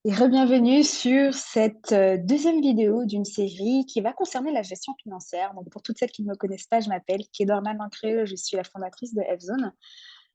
Et re-bienvenue sur cette deuxième vidéo d'une série qui va concerner la gestion financière. Donc, pour toutes celles qui ne me connaissent pas, je m'appelle Kedorna Lancreux, je suis la fondatrice de F-Zone.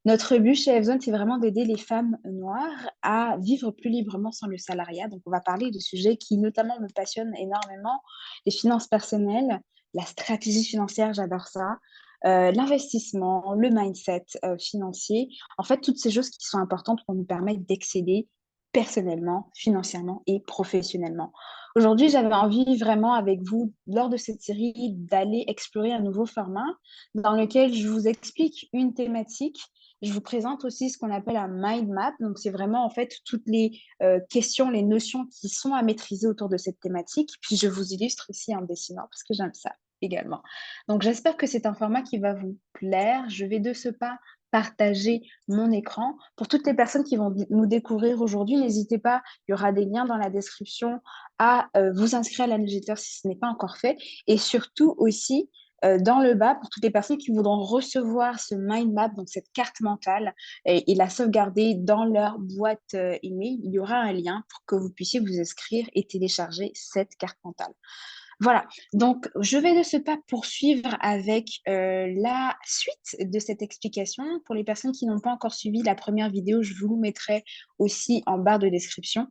Notre but chez F-Zone, c'est vraiment d'aider les femmes noires à vivre plus librement sans le salariat. Donc, on va parler de sujets qui notamment me passionnent énormément, les finances personnelles, la stratégie financière, j'adore ça, l'investissement, le mindset financier. En fait, toutes ces choses qui sont importantes pour nous permettre d'excéder personnellement, financièrement et professionnellement. Aujourd'hui, j'avais envie vraiment avec vous, lors de cette série, d'aller explorer un nouveau format dans lequel je vous explique une thématique. Je vous présente aussi ce qu'on appelle un mind map. Donc, c'est vraiment en fait toutes les questions, les notions qui sont à maîtriser autour de cette thématique. Puis, je vous illustre aussi en dessinant parce que j'aime ça également. Donc, j'espère que c'est un format qui va vous plaire. Je vais de ce pas partager mon écran. Pour toutes les personnes qui vont nous découvrir aujourd'hui, n'hésitez pas, il y aura des liens dans la description à vous inscrire à la newsletter si ce n'est pas encore fait. Et surtout aussi, dans le bas, pour toutes les personnes qui voudront recevoir ce mind map, donc cette carte mentale, et la sauvegarder dans leur boîte email, il y aura un lien pour que vous puissiez vous inscrire et télécharger cette carte mentale. Voilà, donc je vais de ce pas poursuivre avec la suite de cette explication. Pour les personnes qui n'ont pas encore suivi la première vidéo, je vous mettrai aussi en barre de description.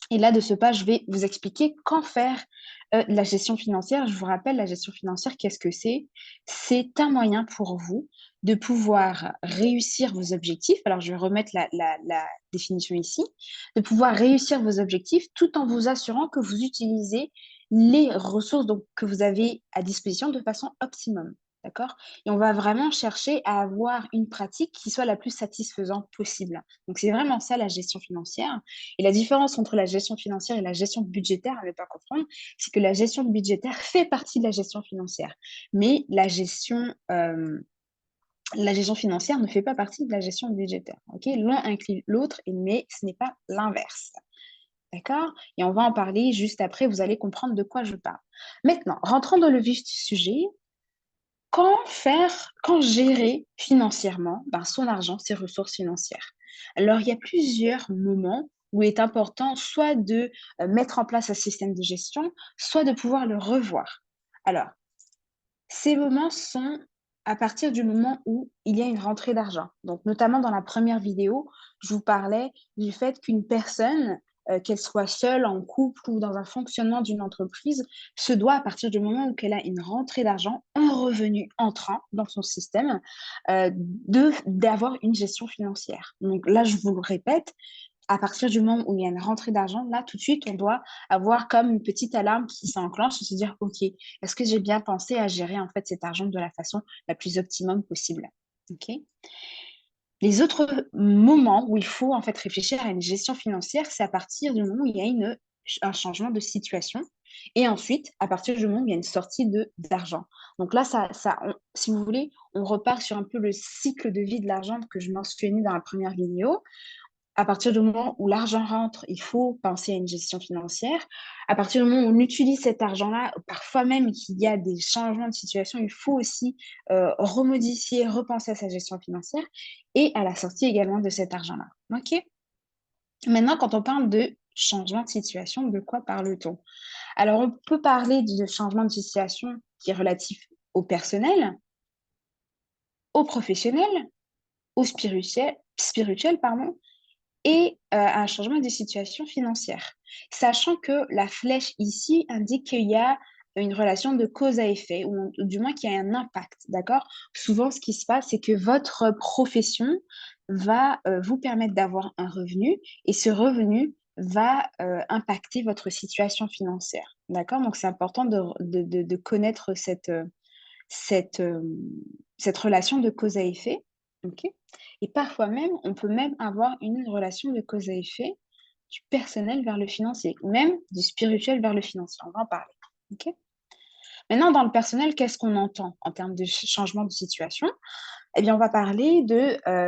Et là, de ce pas, je vais vous expliquer quand faire la gestion financière. Je vous rappelle, la gestion financière, qu'est-ce que c'est? C'est un moyen pour vous de pouvoir réussir vos objectifs. Alors, je vais remettre la définition ici. De pouvoir réussir vos objectifs tout en vous assurant que vous utilisez les ressources donc, que vous avez à disposition de façon optimum. D'accord? Et on va vraiment chercher à avoir une pratique qui soit la plus satisfaisante possible. Donc, c'est vraiment ça la gestion financière. Et la différence entre la gestion financière et la gestion budgétaire, à ne pas confondre, c'est que la gestion budgétaire fait partie de la gestion financière. Mais la gestion financière ne fait pas partie de la gestion budgétaire. Okay, l'un inclut l'autre, mais ce n'est pas l'inverse. D'accord? Et on va en parler juste après, vous allez comprendre de quoi je parle. Maintenant, rentrons dans le vif du sujet. Quand gérer financièrement son argent, ses ressources financières? Alors, il y a plusieurs moments où il est important soit de mettre en place un système de gestion, soit de pouvoir le revoir. Alors, ces moments sont à partir du moment où il y a une rentrée d'argent. Donc, notamment dans la première vidéo, je vous parlais du fait qu'une personne, qu'elle soit seule, en couple ou dans un fonctionnement d'une entreprise, se doit, à partir du moment où elle a une rentrée d'argent, un revenu entrant dans son système, d'avoir une gestion financière. Donc là, je vous le répète, à partir du moment où il y a une rentrée d'argent, là, tout de suite, on doit avoir comme une petite alarme qui s'enclenche et se dire, OK, est-ce que j'ai bien pensé à gérer en fait cet argent de la façon la plus optimum possible? OK. Les autres moments où il faut en fait réfléchir à une gestion financière, c'est à partir du moment où il y a un changement de situation et ensuite à partir du moment où il y a une sortie d'argent. Donc là, si vous voulez, on repart sur un peu le cycle de vie de l'argent que je mentionnais dans la première vidéo. À partir du moment où l'argent rentre, il faut penser à une gestion financière. À partir du moment où on utilise cet argent-là, parfois même qu'il y a des changements de situation, il faut aussi remodifier, repenser à sa gestion financière et à la sortie également de cet argent-là. OK? Maintenant, quand on parle de changement de situation, de quoi parle-t-on? Alors, on peut parler de changement de situation qui est relatif au personnel, au professionnel, au spirituel, pardon, et un changement des situations financières. Sachant que la flèche ici indique qu'il y a une relation de cause à effet, ou du moins qu'il y a un impact, d'accord? Souvent, ce qui se passe, c'est que votre profession va vous permettre d'avoir un revenu, et ce revenu va impacter votre situation financière, d'accord? Donc, c'est important de connaître cette, euh, cette relation de cause à effet. Ok. Et parfois même, on peut même avoir une relation de cause à effet du personnel vers le financier, ou même du spirituel vers le financier. On va en parler. Ok. Maintenant, dans le personnel, qu'est-ce qu'on entend en termes de changement de situation? Eh bien, on va parler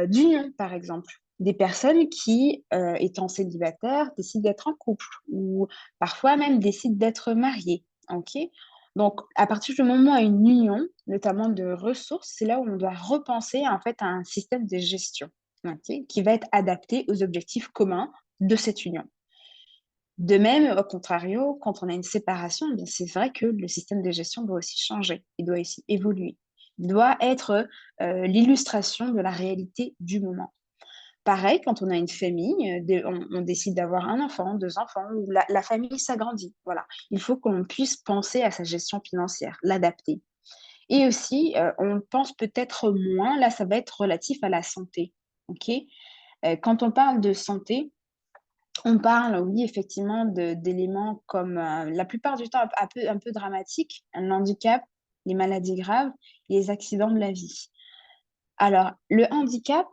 d'union, par exemple. Des personnes qui, étant célibataires, décident d'être en couple ou parfois même décident d'être mariées. Ok. Donc, à partir du moment où il y a une union, notamment de ressources, c'est là où on doit repenser en fait à un système de gestion, ok, qui va être adapté aux objectifs communs de cette union. De même, au contrario, quand on a une séparation, eh bien, c'est vrai que le système de gestion doit aussi changer, il doit aussi évoluer. Il doit être l'illustration de la réalité du moment. Pareil, quand on a une famille, on décide d'avoir un enfant, 2 enfants, ou la famille s'agrandit. Voilà, il faut qu'on puisse penser à sa gestion financière, l'adapter. Et aussi, on pense peut-être moins, là, ça va être relatif à la santé, OK? Quand on parle de santé, on parle, oui, effectivement, d'éléments comme, la plupart du temps un peu dramatiques, un handicap, les maladies graves, les accidents de la vie. Alors, le handicap,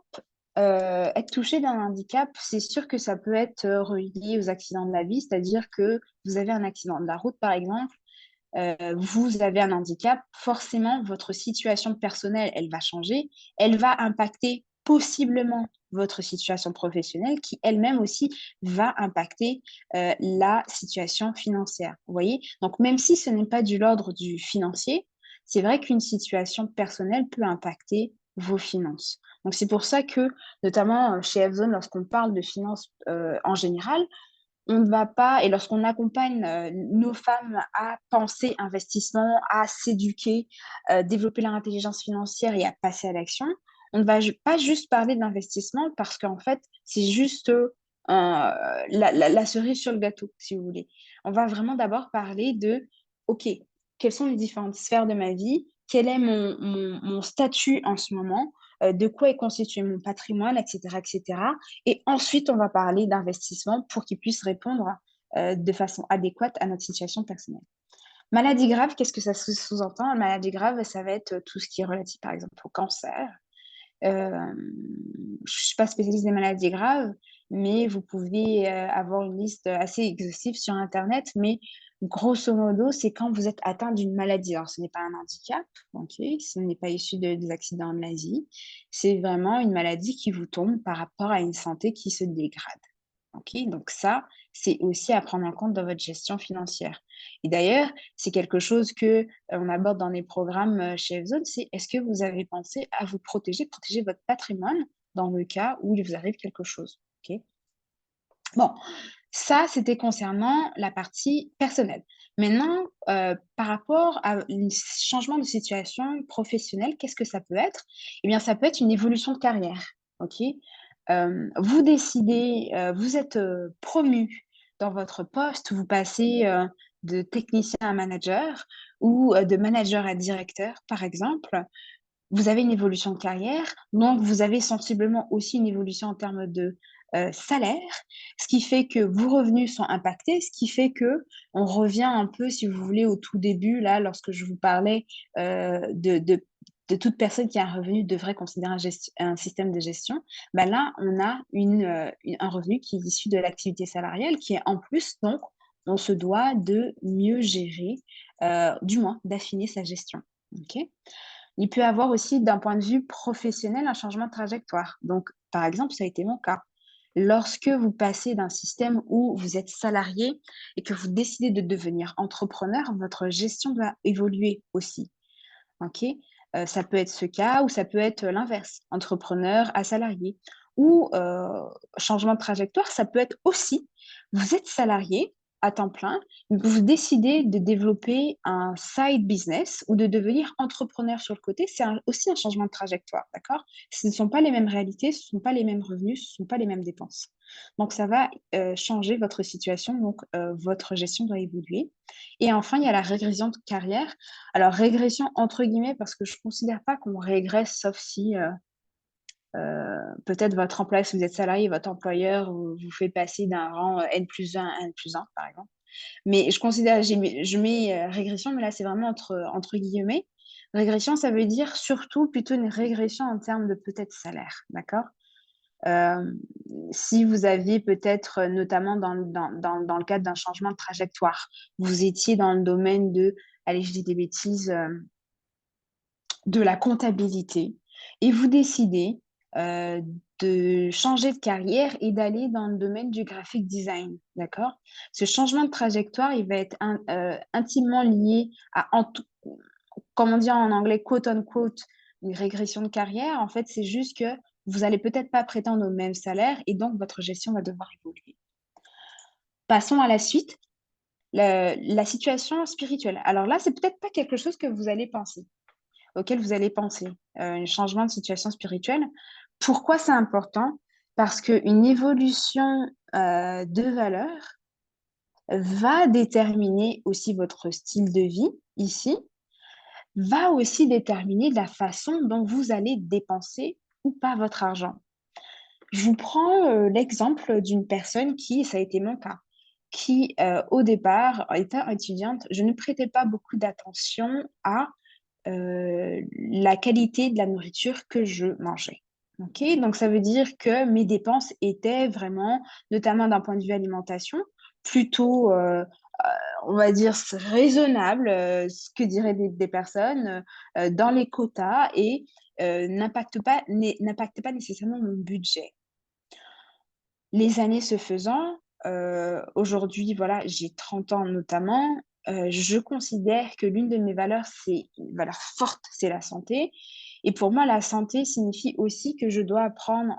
être touché d'un handicap, c'est sûr que ça peut être, relié aux accidents de la vie, c'est-à-dire que vous avez un accident de la route, par exemple, vous avez un handicap, forcément, votre situation personnelle, elle va changer. Elle va impacter possiblement votre situation professionnelle qui elle-même aussi va impacter, la situation financière. Vous voyez? Donc même si ce n'est pas de l'ordre du financier, c'est vrai qu'une situation personnelle peut impacter vos finances. Donc c'est pour ça que, notamment, chez F-Zone, lorsqu'on parle de finances, en général, on ne va pas et lorsqu'on accompagne, nos femmes à penser investissement, à s'éduquer, développer leur intelligence financière et à passer à l'action, on ne va pas juste parler d'investissement parce qu'en fait, c'est juste, la cerise sur le gâteau, si vous voulez. On va vraiment d'abord parler de: «OK, quelles sont les différentes sphères de ma vie? Quel est mon statut en ce moment? De quoi est constitué mon patrimoine?» et cetera et ensuite, on va parler d'investissement pour qu'ils puissent répondre, de façon adéquate à notre situation personnelle. Maladie grave, qu'est-ce que ça sous-entend? Maladie grave, ça va être, tout ce qui est relatif, par exemple, au cancer. Je suis pas spécialiste des maladies graves, mais vous pouvez, avoir une liste assez exhaustive sur internet, mais grosso modo, c'est quand vous êtes atteint d'une maladie. Alors ce n'est pas un handicap, OK, ce n'est pas issu des accidents de la vie, c'est vraiment une maladie qui vous tombe par rapport à une santé qui se dégrade. OK, donc ça, c'est aussi à prendre en compte dans votre gestion financière et d'ailleurs, c'est quelque chose que, on aborde dans les programmes, chez F-Zone, c'est est-ce que vous avez pensé à vous protéger votre patrimoine dans le cas où il vous arrive quelque chose? OK. Bon, ça, c'était concernant la partie personnelle. Maintenant, par rapport à un changement de situation professionnelle, qu'est-ce que ça peut être? Eh bien, ça peut être une évolution de carrière, OK? Vous décidez, vous êtes, promu dans votre poste, vous passez, de technicien à manager ou, de manager à directeur, par exemple. Vous avez une évolution de carrière, donc vous avez sensiblement aussi une évolution en termes de, salaire, ce qui fait que vos revenus sont impactés, ce qui fait que on revient un peu, si vous voulez, au tout début, là, lorsque je vous parlais, de toute personne qui a un revenu devrait considérer un système de gestion. Bah, là, on a un revenu qui est issu de l'activité salariale qui est en plus donc on se doit de mieux gérer, du moins d'affiner sa gestion. OK? Il peut y avoir aussi, d'un point de vue professionnel, un changement de trajectoire. Donc, par exemple, ça a été mon cas. Lorsque vous passez d'un système où vous êtes salarié et que vous décidez de devenir entrepreneur, votre gestion doit évoluer aussi. OK? Ça peut être ce cas ou ça peut être l'inverse, entrepreneur à salarié ou changement de trajectoire, ça peut être aussi, vous êtes salarié à temps plein, vous décidez de développer un side business ou de devenir entrepreneur sur le côté, c'est aussi un changement de trajectoire, d'accord? Ce ne sont pas les mêmes réalités, ce ne sont pas les mêmes revenus, ce ne sont pas les mêmes dépenses. Donc ça va, changer votre situation, donc votre gestion doit évoluer et enfin, il y a la régression de carrière. Alors «régression» entre guillemets parce que je ne considère pas qu'on régresse sauf si, peut-être votre employeur si vous êtes salarié, votre employeur vous fait passer d'un rang, N+1 à N+1 par exemple. Mais je mets, régression, mais là c'est vraiment entre guillemets. Régression, ça veut dire surtout plutôt une régression en termes de peut-être salaire, d'accord? Hem, Si vous aviez peut-être, notamment dans le cadre d'un changement de trajectoire, vous étiez dans le domaine de, allez, je dis des bêtises, de la comptabilité et vous décidez, heu, de changer de carrière et d'aller dans le domaine du graphic design, d'accord? Ce changement de trajectoire, il va être intimement lié à comme on dit en anglais, quote unquote, une régression de carrière. En fait, c'est juste que vous allez peut-être pas prétendre au même salaire et donc votre gestion va devoir évoluer. Passons à la suite, la situation spirituelle. Alors là, c'est peut-être pas quelque chose que vous allez penser, auquel vous allez penser, un changement de situation spirituelle. Pourquoi c'est important? Parce qu'une évolution de valeur va déterminer aussi votre style de vie ici, va aussi déterminer la façon dont vous allez dépenser ou pas votre argent. Je vous prends l'exemple d'une personne qui, ça a été mon cas, qui au départ, étant étudiante, je ne prêtais pas beaucoup d'attention à la qualité de la nourriture que je mangeais. OK? Donc ça veut dire que mes dépenses étaient vraiment, notamment d'un point de vue alimentation, plutôt, on va dire raisonnables, ce que diraient des personnes, dans les quotas et n'impactent pas nécessairement mon budget. Les années se faisant, aujourd'hui, voilà, j'ai 30 ans notamment, je considère que l'une de mes valeurs, c'est une valeur forte, c'est la santé et pour moi, la santé signifie aussi que je dois prendre,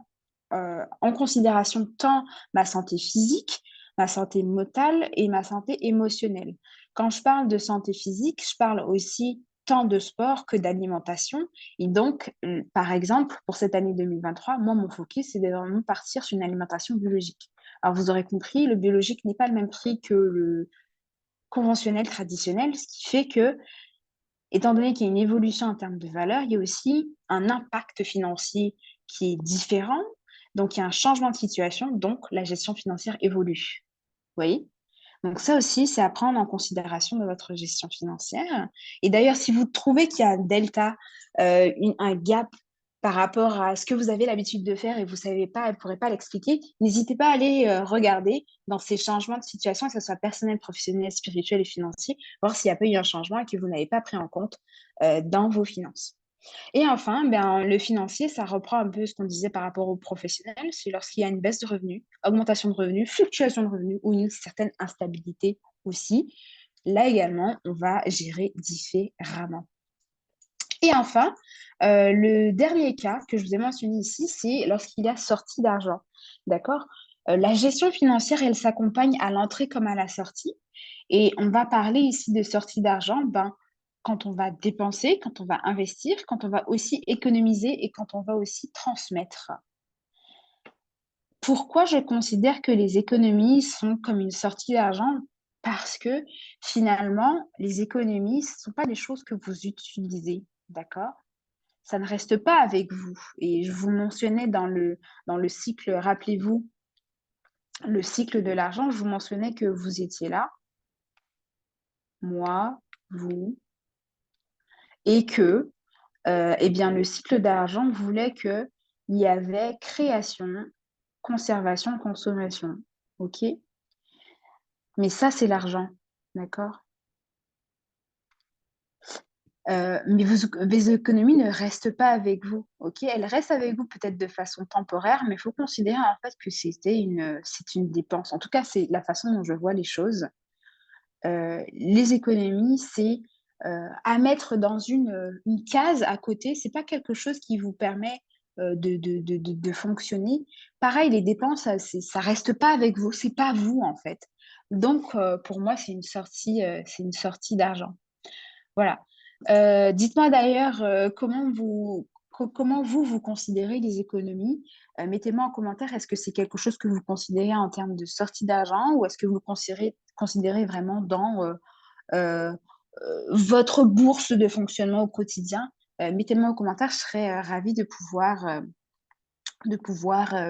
en considération tant ma santé physique, ma santé mentale et ma santé émotionnelle. Quand je parle de santé physique, je parle aussi tant de sport que d'alimentation et donc, par exemple, pour cette année 2023, moi, mon focus, c'est de vraiment partir sur une alimentation biologique. Alors, vous aurez compris, le biologique n'est pas le même prix que le conventionnel, traditionnel, ce qui fait que, étant donné qu'il y a une évolution en termes de valeur, il y a aussi un impact financier qui est différent. Donc, il y a un changement de situation, donc la gestion financière évolue. Vous voyez? Donc ça aussi, c'est à prendre en considération de votre gestion financière. Et d'ailleurs, si vous trouvez qu'il y a un delta, un gap par rapport à ce que vous avez l'habitude de faire et vous ne savez pas, vous ne pourrez pas l'expliquer, n'hésitez pas à aller regarder dans ces changements de situation, que ce soit personnel, professionnel, spirituel et financier, voir s'il n'y a pas eu un changement et que vous n'avez pas pris en compte dans vos finances. Et enfin, ben, le financier, ça reprend un peu ce qu'on disait par rapport au professionnel, c'est lorsqu'il y a une baisse de revenus, augmentation de revenus, fluctuation de revenus ou une certaine instabilité aussi. Là également, on va gérer différemment. Et enfin, le dernier cas que je vous ai mentionné ici, c'est lorsqu'il y a sortie d'argent. D'accord? La gestion financière, elle s'accompagne à l'entrée comme à la sortie. Et on va parler ici de sortie d'argent, ben, quand on va dépenser, quand on va investir, quand on va aussi économiser et quand on va aussi transmettre. Pourquoi je considère que les économies sont comme une sortie d'argent? Parce que finalement, les économies, ce ne sont pas des choses que vous utilisez, d'accord? Ça ne reste pas avec vous. Et je vous mentionnais dans le cycle, rappelez-vous, le cycle de l'argent, je vous mentionnais que vous étiez là, moi, vous, et que eh bien, le cycle d'argent voulait qu'il y avait création, conservation, consommation. OK? Mais ça, c'est l'argent. D'accord? Mais vos économies ne restent pas avec vous. OK? Elles restent avec vous peut-être de façon temporaire, mais il faut considérer en fait que c'est une dépense. En tout cas, c'est la façon dont je vois les choses. Les économies, c'est à mettre dans une case à côté. C'est pas quelque chose qui vous permet de fonctionner. Pareil, les dépenses, ça reste pas avec vous. C'est pas vous en fait. Donc, pour moi, c'est une sortie d'argent. Voilà. Dites-moi d'ailleurs comment vous considérez les économies. Mettez-moi en commentaire, est-ce que c'est quelque chose que vous considérez en termes de sortie d'argent ou est-ce que vous le considérez vraiment dans euh, votre bourse de fonctionnement au quotidien? Mettez-moi en commentaire, je serais ravie de pouvoir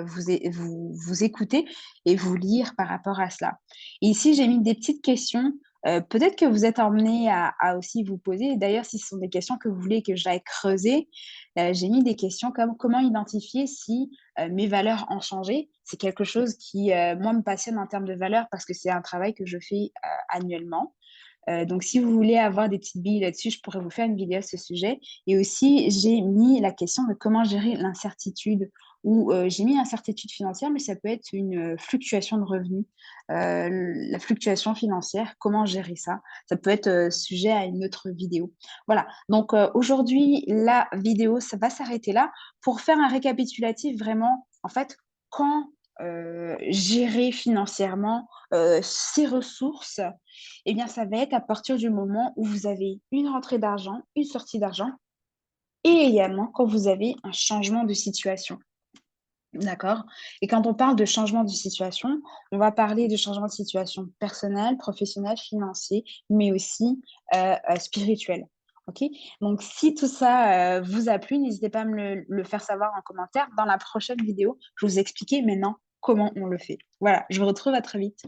vous écouter et vous lire par rapport à cela. Et ici, j'ai mis des petites questions. Peut-être que vous êtes emmené à aussi vous poser. D'ailleurs, si ce sont des questions que vous voulez que j'aille creuser, j'ai mis des questions comme comment identifier si mes valeurs ont changé. C'est quelque chose qui, moi, me passionne en termes de valeurs parce que c'est un travail que je fais annuellement. Donc, si vous voulez avoir des petites billes là-dessus, je pourrais vous faire une vidéo à ce sujet. Et aussi, j'ai mis la question de comment gérer l'incertitude ou j'ai mis incertitude financière, mais ça peut être une fluctuation de revenus. La fluctuation financière, comment gérer ça? Ça peut être sujet à une autre vidéo. Voilà. Donc, aujourd'hui, la vidéo, ça va s'arrêter là. Pour faire un récapitulatif, vraiment, en fait, quand gérer financièrement, ses ressources, eh bien, ça va être à partir du moment où vous avez une rentrée d'argent, une sortie d'argent et également quand vous avez un changement de situation. D'accord? Et quand on parle de changement de situation, on va parler de changement de situation personnel, professionnel, financier, mais aussi, spirituel. OK? Donc si tout ça, vous a plu, n'hésitez pas à me le faire savoir en commentaire. Dans la prochaine vidéo, je vais vous expliquer maintenant comment on le fait. Voilà, je vous retrouve à très vite.